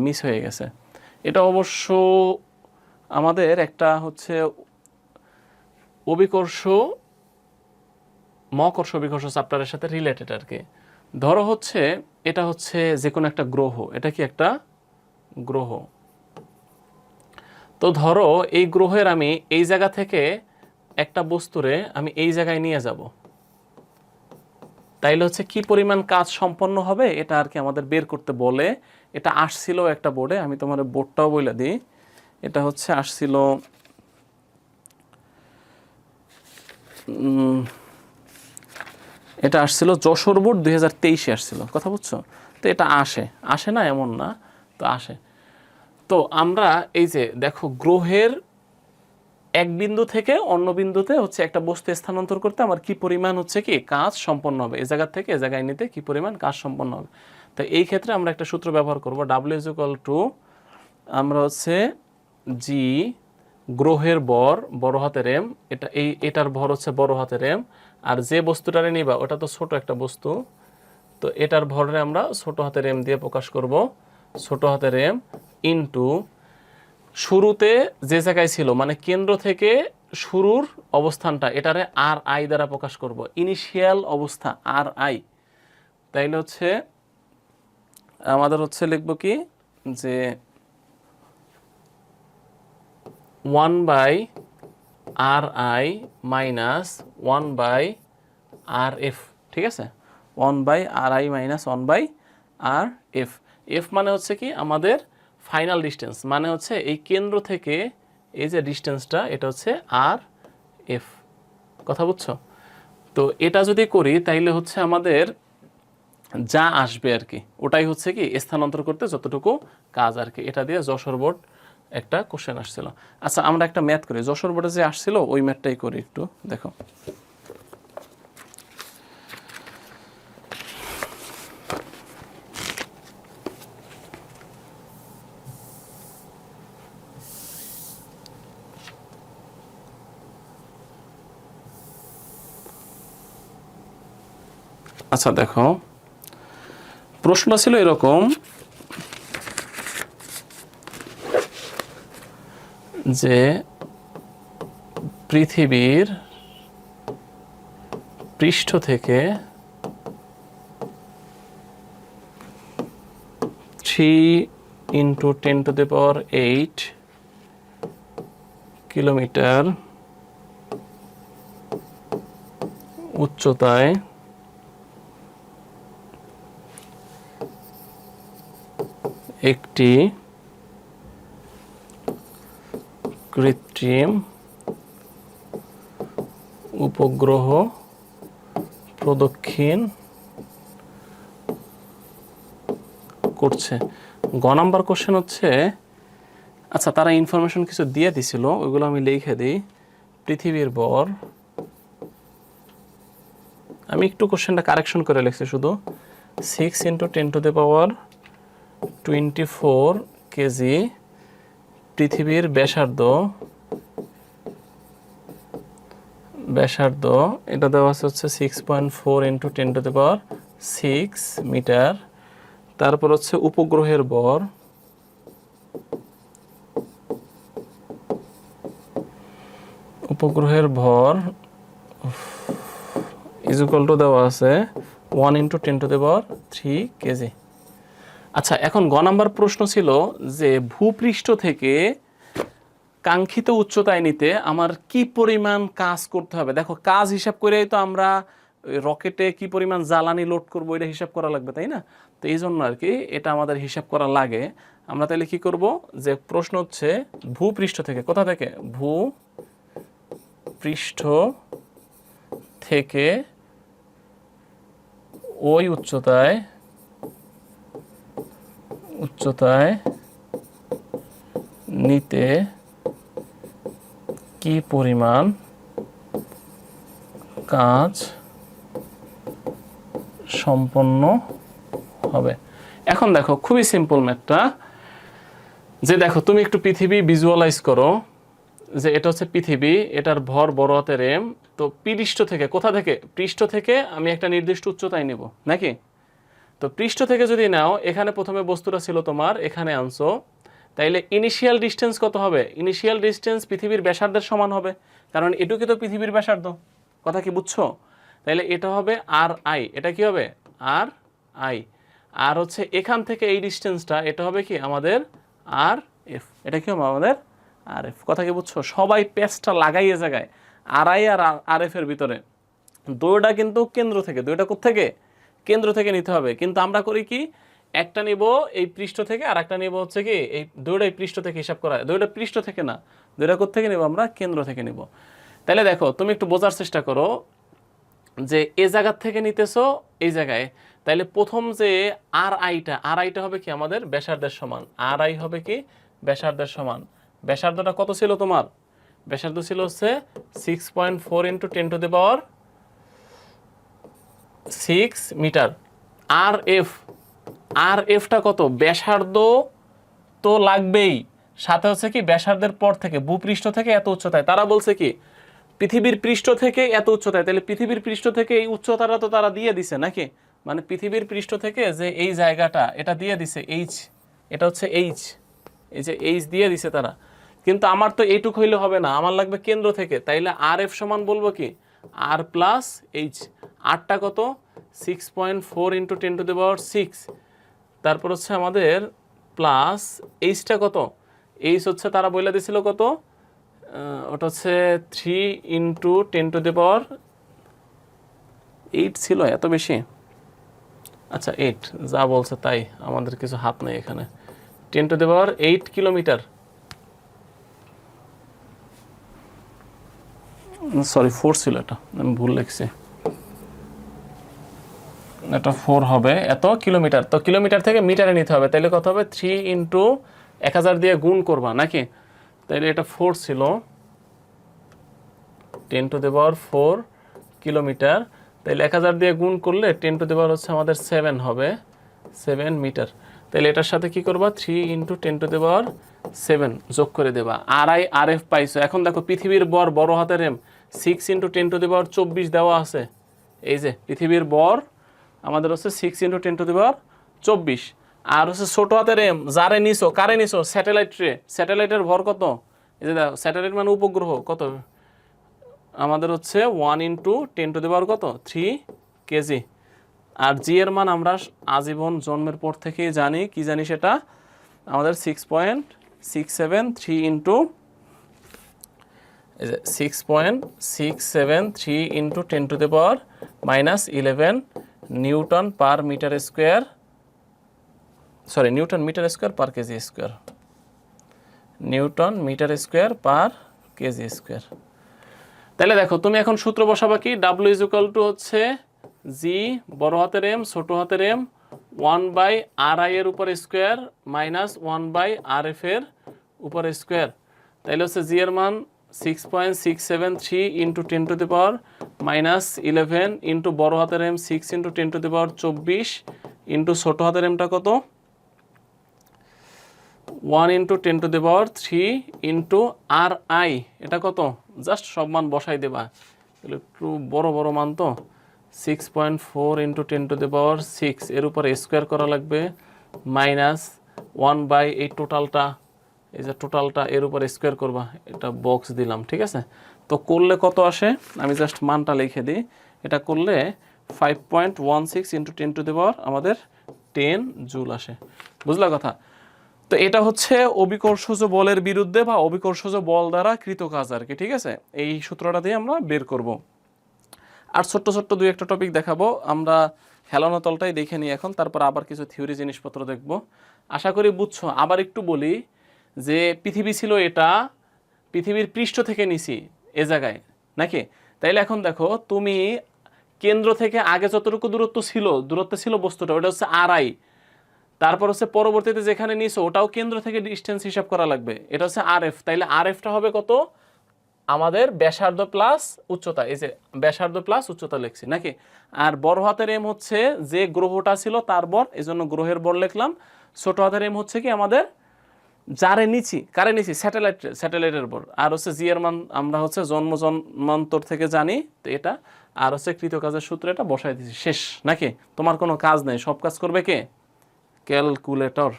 Miss হয়ে গেছে। এটা অবশ্য আমাদের একটা হচ্ছে অভিকর্ষ মহাকর্ষ অভিকর্ষ চ্যাপ্টারের সাথে রিলেটেড আর কি। ধরো হচ্ছে এটা হচ্ছে যে কোনো একটা গ্রহ, এটা কি একটা গ্রহ। তো ধরো এই গ্রহের আমি এই জায়গা থেকে একটা বস্তুরে আমি এই জায়গায় নিয়ে যাব, তাইলে হচ্ছে কি পরিমাণ কাজ সম্পন্ন হবে এটা আর কি আমাদের বের করতে বলে। এটা আসছিল একটা বোর্ডে, আমি তোমার বোর্ডটাও বলে দিই। এটা হচ্ছে আসছিল এটা আসছিল যশোর বোর্ড 2023-এ আসছিল, কথা বুঝছো? তো এটা আসে না এমন না, তো আসে। তো আমরা এই যে দেখো গ্রহের এক বিন্দু থেকে অন্য বিন্দুতে হচ্ছে একটা বস্তু স্থানান্তর করতে আমার কি পরিমাণ হচ্ছে কি কাজ সম্পন্ন হবে, এই জায়গা থেকে এই জায়গায় নিতে কি পরিমাণ কাজ সম্পন্ন হবে। তো এই ক্ষেত্রে আমরা একটা সূত্র ব্যবহার করব, W = আমরা হচ্ছে জি গ্রহের ভর বড় হাতের এম, এটার ভর হচ্ছে বড় হাতের এম, আর যে বস্তুটারে নিবা ওটা তো ছোট একটা বস্তু, তো এটার ভরে আমরা ছোট হাতের এম দিয়ে প্রকাশ করব, ছোট হাতের এম ইনটু শুরুতে যে জায়গায় ছিল মানে কেন্দ্র থেকে শুরুর অবস্থানটা এটারে আর আই দ্বারা প্রকাশ করব, ইনিশিয়াল অবস্থা আর আই। তাইলে হচ্ছে আমাদের হচ্ছে লিখব কি যে 1/RI - 1/RF, ঠিক আছে? 1/RI - 1/RF। এফ মানে হচ্ছে কি আমাদের ফাইনাল ডিস্টেন্স, মানে হচ্ছে এই কেন্দ্র থেকে এই যে ডিস্টেন্সটা এটা হচ্ছে আর এফ, কথা বুঝছো? তো এটা যদি করি তাইলে হচ্ছে আমাদের যা আসবে আর কি ওটাই হচ্ছে কি স্থানান্তর করতে যতটুকু কাজ আর কি। এটা দিয়ে যশোর বোর্ড একটা কোশ্চেন আসছিল। আচ্ছা আমরা একটা ম্যাথ করি, যশোর বোর্ডে যে আসছিল ওই ম্যাথটাই করি একটু, দেখো। আচ্ছা দেখো প্রশ্ন ছিল এরকম যে পৃথিবীর পৃষ্ঠ থেকে 3 × 10⁸ কিলোমিটার উচ্চতায় একটি কৃত্রিম উপগ্রহ প্রদক্ষিণ করছে। গ নাম্বার কোশ্চেন হচ্ছে, আচ্ছা তারা ইনফরমেশন কিছু দিয়ে দিছিল ওইগুলো আমি লিখে দিই। পৃথিবীর ভর, আমি একটু কোশ্চেনটা কারেকশন করে লিখছি শুধু, 6 × 10⁻24 কেজি। পৃথিবীর ব্যাসার্ধ এটা দেওয়া আছে হচ্ছে 6.4 × 10⁶ মিটার। তারপর হচ্ছে উপগ্রহের ভর, = দেওয়া আছে 1 × 10⁻³ কেজি। আচ্ছা এখন গ নাম্বার প্রশ্ন ছিল যে ভূপৃষ্ঠ থেকে কাঙ্ক্ষিত উচ্চতায় নিতে আমার কি পরিমাণ কাজ করতে হবে। দেখো কাজ হিসাব করেই তো আমরা রকেটে কি পরিমাণ জ্বালানি লোড করবো এটা হিসাব করা লাগবে, তাই না? তো এই জন্য আর কি এটা আমাদের হিসাব করা লাগে। আমরা তাহলে কি করব, যে প্রশ্ন হচ্ছে ভূপৃষ্ঠ থেকে, কোথা থেকে, ভূপৃষ্ঠ থেকে ওই উচ্চতায় নিতে কি পরিমাণ কাজ সম্পন্ন হবে। এখন দেখো খুবই সিম্পল ম্যাথটা, যে দেখো তুমি একটু পৃথিবী ভিজুয়ালাইজ করো, যে এটা হচ্ছে পৃথিবী, এটার ভর বড় হাতের এম। তো পৃষ্ঠ থেকে, কোথা থেকে, পৃষ্ঠ থেকে আমি একটা নির্দিষ্ট উচ্চতায় নেব নাকি? তো পৃষ্ঠ থেকে যদি নাও, এখানে প্রথমে বস্তুটা ছিল তোমার, এখানে আনছো, তাইলে ইনিশিয়াল ডিস্টেন্স কত হবে? ইনিশিয়াল ডিস্টেন্স পৃথিবীর ব্যাসার্ধের সমান হবে, কারণ এটুকু তো পৃথিবীর ব্যাসার্ধ। কথা কি বুঝছো? তাইলে এটা হবে আর আই, এটা কি হবে? আর আই। আর হচ্ছে এখান থেকে এই ডিস্টেন্সটা, এটা হবে কি আমাদের আর এফ, এটা কি হবে আমাদের আর এফ। কথা কি বুঝছো? সবাই পেজটা লাগাইয়ে জায়গায় আর আই আর আর এফ এর ভিতরে দুইটা কিন্তু কেন্দ্র থেকে, দুইটা কোত্থেকে? কেন্দ্র থেকে নিতে হবে। কিন্তু আমরা করি কি, একটা নিব এই পৃষ্ঠ থেকে আর একটা নিব হচ্ছে কি এই দুইটাই পৃষ্ঠ থেকে হিসাব করা, দুইটা পৃষ্ঠ থেকে না, দুইটা কোত্থেকে নিব? আমরা কেন্দ্র থেকে নিব। তাহলে দেখো তুমি একটু বোঝার চেষ্টা করো যে এ জায়গার থেকে নিতেছো এই জায়গায়, তাইলে প্রথম যে আর আইটা হবে কি আমাদের ব্যাসার্ধের সমান। আর আই হবে কি ব্যাসার্ধের সমান। ব্যাসার্ধটা কত ছিল তোমার? ব্যাসার্ধ ছিল হচ্ছে 6.4 × 10⁶ মিটার। আর এফটা কত? ব্যাসার্ধ তো লাগবেই, সাথে হচ্ছে কি ব্যাসার্ধের পর থেকে ভূপৃষ্ঠ থেকে এত উচ্চতায়, তারা বলছে কি পৃথিবীর পৃষ্ঠ থেকে এত উচ্চতায়, তাহলে পৃথিবীর পৃষ্ঠ থেকে এই উচ্চতাটা তো তারা দিয়ে দিছে নাকি? মানে পৃথিবীর পৃষ্ঠ থেকে যে এই জায়গাটা এটা দিয়ে দিছে এইচ, এটা হচ্ছে এইচ, এই যে এইচ দিয়ে দিছে তারা। কিন্তু আমার তো এইটুক হইলে হবে না, আমার লাগবে কেন্দ্র থেকে। তাইলে আর এফ সমান বলবো কি আর প্লাস এইচ। আরটা কত? 6.4 × 10⁶। তারপর হচ্ছে আমাদের প্লাস এইচটা কত? এইচ হচ্ছে তারা বলে দিছিল কত? ওটা হচ্ছে 3 × 10⁸ ছিল, এত বেশি? আচ্ছা 8, যা বলছে তাই, আমাদের কিছু হাত নেই এখানে। 10⁸ কিলোমিটার, সরি 4 ছিল, এটা আমি ভুল লিখছি, এটা 4 হবে, এত কিলোমিটার। তো কিলোমিটার থেকে মিটারে নিতে হবে, তাহলে কত হবে? 3 × 1000 দিয়ে গুণ করবা নাকি? তাইলে এটা 4 ছিল, 10⁴ কিলোমিটার। তাইলে 1000 দিয়ে গুণ করলে 10⁻⁷ হচ্ছে আমাদের 7 হবে, 7 মিটার। তাহলে এটার সাথে কি করবা? 3 × 10⁷ যোগ করে দেবা। আর আই আর এফ পাইছো। এখন দেখো পৃথিবীর বর বড় হাতের এম 6 × 10⁻24 দেওয়া আছে। এই যে পৃথিবীর বর আমাদের হচ্ছে 6 × 10⁻24, আর হচ্ছে ছোট হাতের এম যারে নিছো, কারে নিছো? স্যাটেলাইট রে। স্যাটেলাইটের ভর কত? এই যে দেখো স্যাটেলাইট মানে উপগ্রহ, কত আমাদের হচ্ছে 1 × 10⁻³ কত? 3 কেজি। আর জি এর মান আমরা আজীবন জন্মের পর থেকেই জানি, কি জানি সেটা আমাদের 6.673 × 10⁻11 newton per metre square, sorry newton metre square per kg square, newton metre square per kg square. তাহলে দেখো তুমি এখন সূত্র বসাবা কি? ডাব্লিউ ইজ ইকুয়াল টু হচ্ছে জি বড় হাতের এম ছোট হাতের এম 1/RI এর উপর স্কোয়ার মাইনাস 1/RF এর উপর স্কোয়ার। তাইলে হচ্ছে জি এর মান 6.673 × 10⁻11 ইন্টু বড় হাতের এম 6 × 10⁻24 ইন্টু ছোট হাতের এমটা কত? 1 × 10⁻³ ইন্টু RI, এটা কত? জাস্ট সব মান বসাই দেবা, তাহলে একটু বড় বড় মান তো। 6.4 × 10⁻6 এর উপর স্কোয়ার করা লাগবে মাইনাস 1/, এই টোটালটা, এই যে টোটালটা এর উপর স্কোয়ার করবা, এটা বক্স দিলাম, ঠিক আছে? তো করলে কত আসে আমি জাস্ট মানটা লিখে দিই। এটা করলে 5.16 × 10⁻, আমাদের 10 জুল আসে। বুঝলা কথা? তো এটা হচ্ছে অভিকর্ষজ বলের বিরুদ্ধে বা অভিকর্ষজ বল দ্বারা কৃত কাজ আর কি, ঠিক আছে? এই সূত্রটা দিয়ে আমরা বের করব। আর ছোট্ট ছোট্ট দুই একটা টপিক দেখাবো আমরা, হেলানো তলটাই দেখে নিই এখন, তারপর আবার কিছু থিওরি জিনিসপত্র দেখব। আশা করি বুঝছো। আবার একটু বলি যে পৃথিবী ছিল এটা, পৃথিবীর পৃষ্ঠ থেকে নিছি এ জায়গায় নাকি? তাইলে এখন দেখো তুমি কেন্দ্র থেকে আগে যতটুকু দূরত্বে ছিল বস্তুটা, ওটা হচ্ছে RI। তারপর হচ্ছে পরবর্তীতে যেখানে নিছো ওটাও কেন্দ্র থেকে ডিস্টেন্স হিসাব করা লাগবে, এটা হচ্ছে RF। তাইলে RFটা হবে কত? আমাদের ব্যাসার্ধ প্লাস উচ্চতা, এই যে ব্যাসার্ধ প্লাস উচ্চতা লিখছি নাকি? আর বড় হাতের এম হচ্ছে যে গ্রহটা ছিল তার বর, এই জন্য গ্রহের বর লিখলাম। ছোট হাতের এম হচ্ছে কি আমাদের যারে নিচি কারে নিচি স্যাটেলাইটের উপর, আর হচ্ছে জি এর মান আমরা হচ্ছে জন্মান্তর থেকে জানি, তো এটা আর হচ্ছে কৃতকাজের সূত্র এটা বসাই দিছি, শেষ নাকি? তোমার কোনো কাজ নেই, সব কাজ করবে কে? ক্যালকুলেটর।